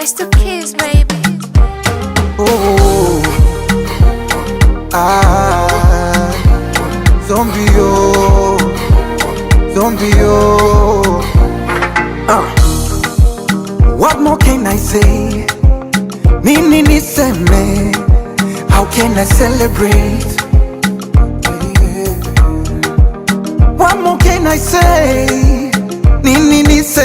It's the kids, baby. Oh, zombie, oh, zombie, oh. What more can I say? Nini niseme? How can I celebrate? What more can I say? Nini niseme?